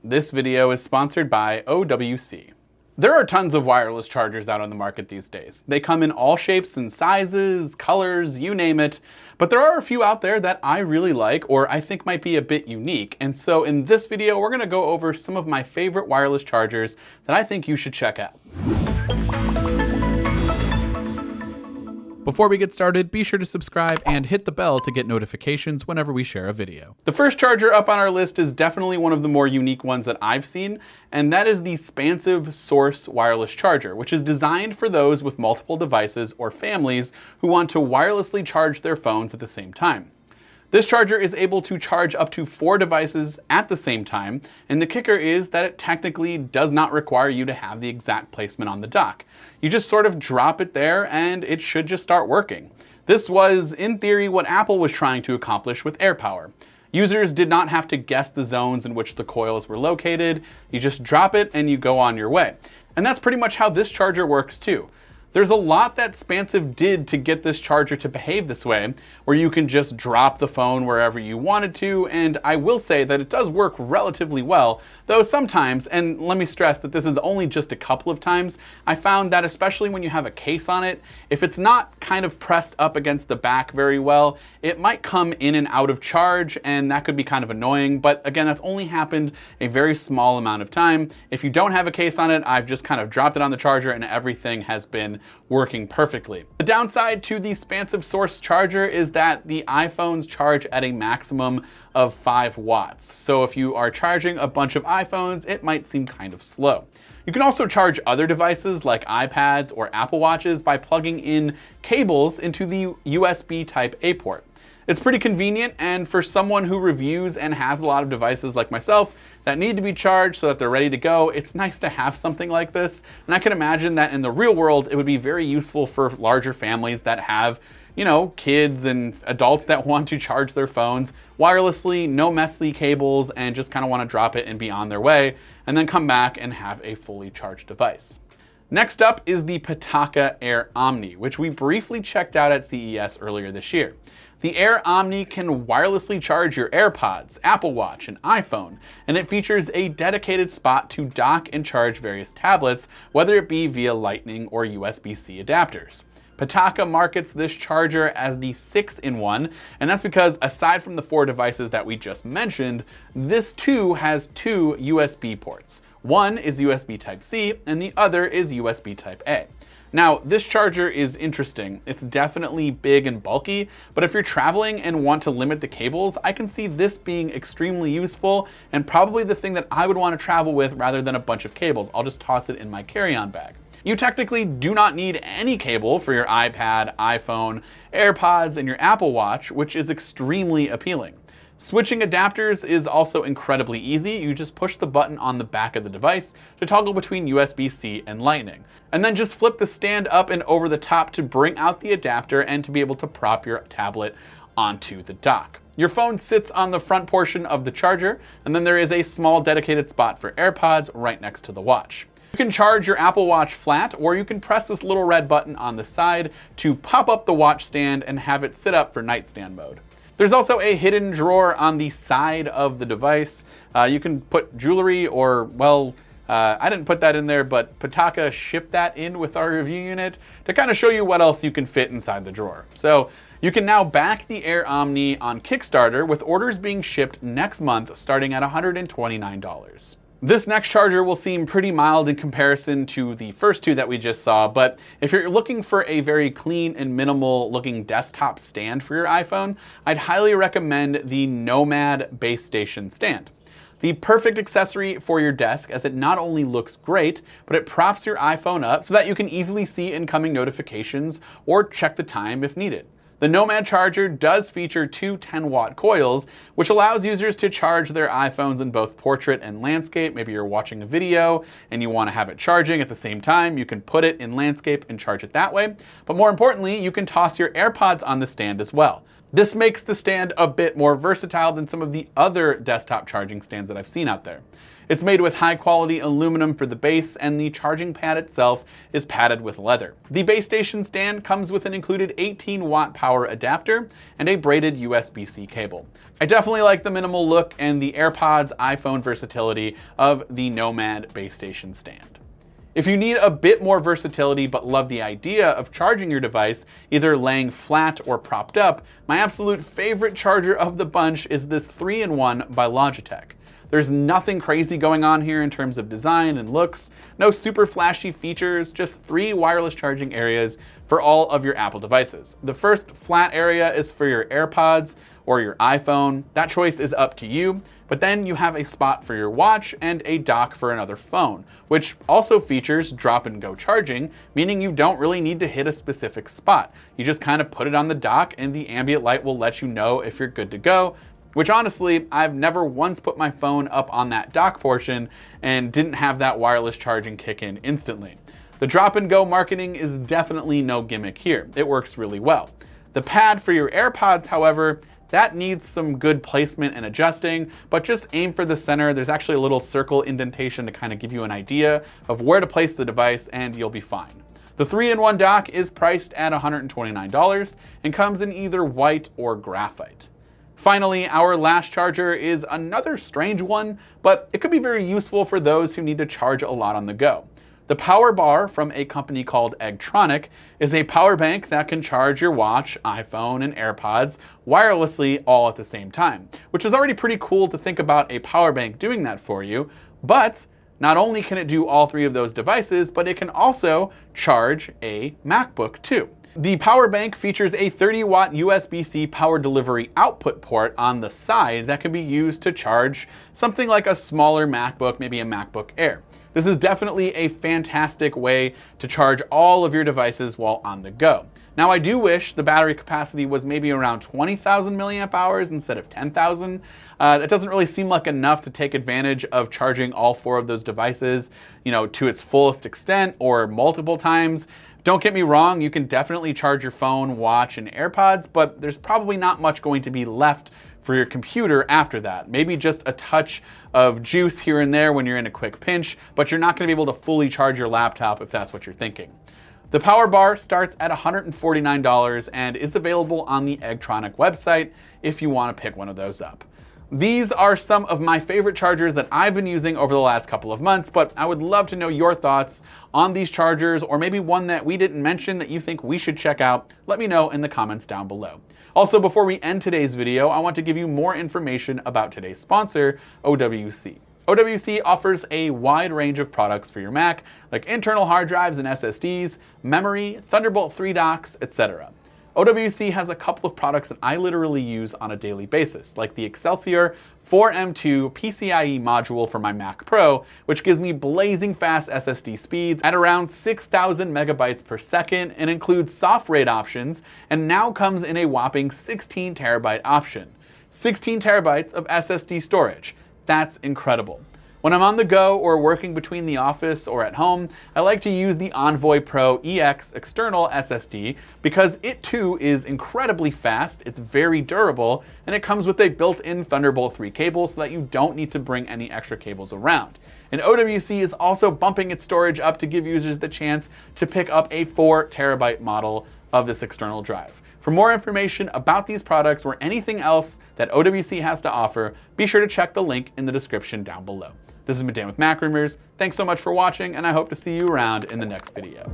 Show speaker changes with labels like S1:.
S1: This video is sponsored by OWC. There are tons of wireless chargers out on the market these days. They come in all shapes and sizes, colors, you name it, but there are a few out there that I really like or I think might be a bit unique. And so in this video, we're gonna go over some of my favorite wireless chargers that I think you should check out. Before we get started, be sure to subscribe and hit the bell to get notifications whenever we share a video. The first charger up on our list is definitely one of the more unique ones that I've seen, and that is the SpanCiv Source wireless charger, which is designed for those with multiple devices or families who want to wirelessly charge their phones at the same time. This charger is able to charge up to 4 devices at the same time, and the kicker is that it technically does not require you to have the exact placement on the dock. You just sort of drop it there and it should just start working. This was, in theory, what Apple was trying to accomplish with AirPower. Users did not have to guess the zones in which the coils were located. You just drop it and you go on your way. And that's pretty much how this charger works too. There's a lot that SpanCiv did to get this charger to behave this way, where you can just drop the phone wherever you wanted to, and I will say that it does work relatively well, though sometimes, and let me stress that this is only just a couple of times, I found that especially when you have a case on it, if it's not kind of pressed up against the back very well, it might come in and out of charge, and that could be kind of annoying, but again, that's only happened a very small amount of time. If you don't have a case on it, I've just kind of dropped it on the charger and everything has been working perfectly. The downside to the SpanCiv Source charger is that the iPhones charge at a maximum of 5 watts. So if you are charging a bunch of iPhones, it might seem kind of slow. You can also charge other devices like iPads or Apple Watches by plugging in cables into the USB Type A port. It's pretty convenient, and for someone who reviews and has a lot of devices like myself that need to be charged so that they're ready to go, it's nice to have something like this. And I can imagine that in the real world, it would be very useful for larger families that have, you know, kids and adults that want to charge their phones wirelessly, no messy cables, and just kind of want to drop it and be on their way, and then come back and have a fully charged device. Next up is the Potaka Air Omni, which we briefly checked out at CES earlier this year. The Air Omni can wirelessly charge your AirPods, Apple Watch, and iPhone, and it features a dedicated spot to dock and charge various tablets, whether it be via Lightning or USB-C adapters. Potaka markets this charger as the 6-in-1, and that's because aside from the 4 devices that we just mentioned, this too has 2 USB ports. One is USB Type-C and the other is USB Type-A. Now, this charger is interesting. It's definitely big and bulky, but if you're traveling and want to limit the cables, I can see this being extremely useful and probably the thing that I would want to travel with rather than a bunch of cables. I'll just toss it in my carry-on bag. You technically do not need any cable for your iPad, iPhone, AirPods, and your Apple Watch, which is extremely appealing. Switching adapters is also incredibly easy. You just push the button on the back of the device to toggle between USB-C and Lightning. And then just flip the stand up and over the top to bring out the adapter and to be able to prop your tablet onto the dock. Your phone sits on the front portion of the charger, and then there is a small dedicated spot for AirPods right next to the watch. You can charge your Apple Watch flat, or you can press this little red button on the side to pop up the watch stand and have it sit up for nightstand mode. There's also a hidden drawer on the side of the device. You can put jewelry or, well, I didn't put that in there, but Potaka shipped that in with our review unit to kind of show you what else you can fit inside the drawer. So you can now back the Air Omni on Kickstarter with orders being shipped next month starting at $129. This next charger will seem pretty mild in comparison to the first 2 that we just saw, but if you're looking for a very clean and minimal looking desktop stand for your iPhone, I'd highly recommend the Nomad base station stand. The perfect accessory for your desk, as it not only looks great, but it props your iPhone up so that you can easily see incoming notifications or check the time if needed. The Nomad charger does feature 2 10-watt coils, which allows users to charge their iPhones in both portrait and landscape. Maybe you're watching a video and you want to have it charging at the same time. You can put it in landscape and charge it that way. But more importantly, you can toss your AirPods on the stand as well. This makes the stand a bit more versatile than some of the other desktop charging stands that I've seen out there. It's made with high quality aluminum for the base, and the charging pad itself is padded with leather. The base station stand comes with an included 18-watt power adapter and a braided USB-C cable. I definitely like the minimal look and the AirPods iPhone versatility of the Nomad base station stand. If you need a bit more versatility but love the idea of charging your device, either laying flat or propped up, my absolute favorite charger of the bunch is this 3-in-1 by Logitech. There's nothing crazy going on here in terms of design and looks, no super flashy features, just 3 wireless charging areas for all of your Apple devices. The first flat area is for your AirPods or your iPhone. That choice is up to you, but then you have a spot for your watch and a dock for another phone, which also features drop and go charging, meaning you don't really need to hit a specific spot. You just kind of put it on the dock and the ambient light will let you know if you're good to go. Which honestly, I've never once put my phone up on that dock portion and didn't have that wireless charging kick in instantly. The drop and go marketing is definitely no gimmick here. It works really well. The pad for your AirPods, however, that needs some good placement and adjusting, but just aim for the center. There's actually a little circle indentation to kind of give you an idea of where to place the device and you'll be fine. The 3-in-1 dock is priced at $129 and comes in either white or graphite. Finally, our last charger is another strange one, but it could be very useful for those who need to charge a lot on the go. The power bar from a company called Tronic is a power bank that can charge your watch, iPhone, and AirPods wirelessly all at the same time, which is already pretty cool to think about a power bank doing that for you, but not only can it do all 3 of those devices, but it can also charge a MacBook too. The power bank features a 30-watt USB-C power delivery output port on the side that can be used to charge something like a smaller MacBook, maybe a MacBook Air. This is definitely a fantastic way to charge all of your devices while on the go. Now, I do wish the battery capacity was maybe around 20,000 milliamp hours instead of 10,000. That doesn't really seem like enough to take advantage of charging all 4 of those devices, to its fullest extent or multiple times. Don't get me wrong, you can definitely charge your phone, watch, and AirPods, but there's probably not much going to be left for your computer after that. Maybe just a touch of juice here and there when you're in a quick pinch, but you're not going to be able to fully charge your laptop if that's what you're thinking. The power bar starts at $149 and is available on the Tronic website if you want to pick one of those up. These are some of my favorite chargers that I've been using over the last couple of months, but I would love to know your thoughts on these chargers, or maybe one that we didn't mention that you think we should check out. Let me know in the comments down below. Also, before we end today's video, I want to give you more information about today's sponsor, OWC. OWC offers a wide range of products for your Mac, like internal hard drives and SSDs, memory, Thunderbolt 3 docks, etc. OWC has a couple of products that I literally use on a daily basis, like the Excelsior 4M2 PCIe module for my Mac Pro, which gives me blazing fast SSD speeds at around 6,000 megabytes per second and includes soft RAID options, and now comes in a whopping 16 terabyte option. 16 terabytes of SSD storage. That's incredible. When I'm on the go or working between the office or at home, I like to use the Envoy Pro EX external SSD because it too is incredibly fast, it's very durable, and it comes with a built-in Thunderbolt 3 cable so that you don't need to bring any extra cables around. And OWC is also bumping its storage up to give users the chance to pick up a 4 terabyte model of this external drive. For more information about these products or anything else that OWC has to offer, be sure to check the link in the description down below. This has been Dan with MacRumors. Thanks so much for watching, and I hope to see you around in the next video.